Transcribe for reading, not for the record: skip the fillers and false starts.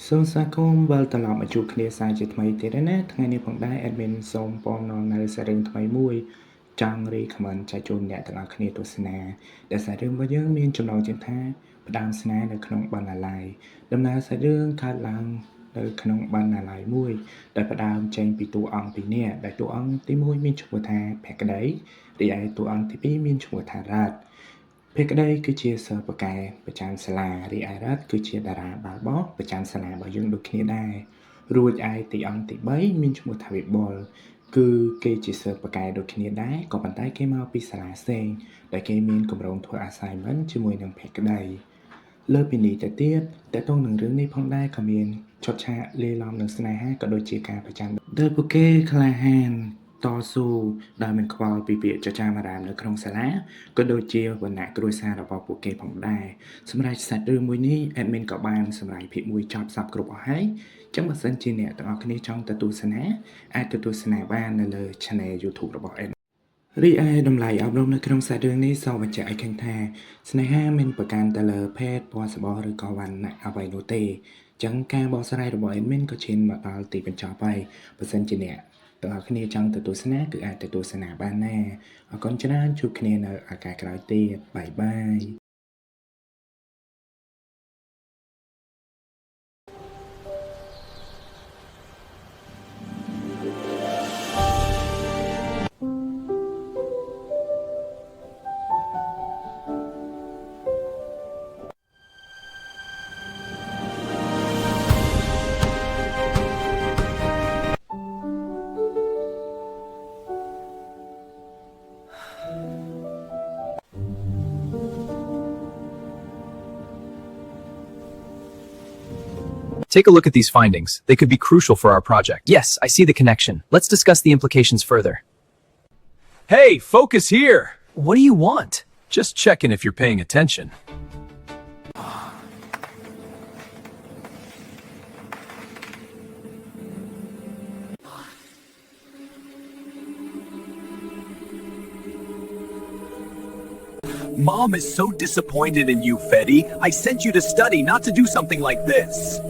សូមស្វាគមន៍វិលត្រឡប់មកជួបគ្នាសាជាថ្មីទៀតហើយណាថ្ងៃនេះផងដែរ admin សូមពំនាំនៅសាររឿងថ្មីមួយចង់រីខមមិនចែកជូនអ្នកទាំងអស់គ្នាទស្សនាដែលសាររឿងរបស់យើងមានចំណងជើងថាផ្ដើមស្នេហ៍នៅក្នុងបណ្ណាល័យដំណើរសាររឿងកើតឡើងនៅក្នុងបណ្ណាល័យមួយដែលផ្ដើមចេញពីតួអង្គពីរនាក់ដែលតួអង្គទី1មានឈ្មោះថាភក្តីរីឯតួអង្គទី2មានឈ្មោះថារ៉ាត់ភក្តីគឺជាសិស្សបកែប្រចាំសាលារីឯរ៉ាត់គឺជាតារាបាល់បោះប្រចាំសាលារបស់យើងដូចគ្នាដែររួចឯតួអង្គទី3មានឈ្មោះថាវិបុលគឺគេជាសិស្សបកែដូចគ្នាដែរក៏ប៉ុន្តែគេមកពីសាលាផ្សេងដែលគេមានគម្រោងធ្វើ assignment ជាមួយនឹងភក្តីលើពីនេះទៅទៀតតើតោះនឹងរឿងនេះផងដែរក៏មានឈុតឆាកលាយឡំនឹងស្នេហាក៏ដូចជាការប្រចាំដោយពួកគេក្លាហានតស៊ូដោយមិនខ្វល់ពីពាក្យចចាមអារាមនៅក្នុងសាលាក៏ដូចជាវណ្ណៈគ្រួសាររបស់ពួកគេផងដែរសម្រាប់សាច់រឿងមួយនេះ admin ក៏បានសម្រាប់ភាគមួយចប់សពគ្រប់អស់ហើយចឹងបើសិនជាអ្នកទាំងអស់គ្នាចង់ទៅទស្សនាអាចទៅទស្សនាបាននៅលើ channel YouTube របស់ admin រីឯតម្លៃអប់រំនៅក្នុងសាច់រឿងនេះសូមបញ្ជាក់ឲ្យឃើញថាស្នេហាមិនប្រកាន់ទៅលើភេទពណ៌សម្បុរឬក៏វណ្ណៈអ្វីនោះទេចឹងការបកស្រាយរបស់ admin ក៏ឈានមកដល់ទីបញ្ចប់ហើយបើសិនជាអ្នកទាំងអស់គ្នាចង់ទៅទស្សនាគឺអាចទៅទស្សនាបានណាអរគុណច្រើនជួបគ្នានៅឱកាសក្រោយទៀតបាយបាយ Take a look at these findings. They could be crucial for our project. Yes, I see the connection. Let's discuss the implications further. Hey, focus here! What do you want? Just checking if you're paying attention. Mom is so disappointed in you, Fetty. I sent you to study, not to do something like this.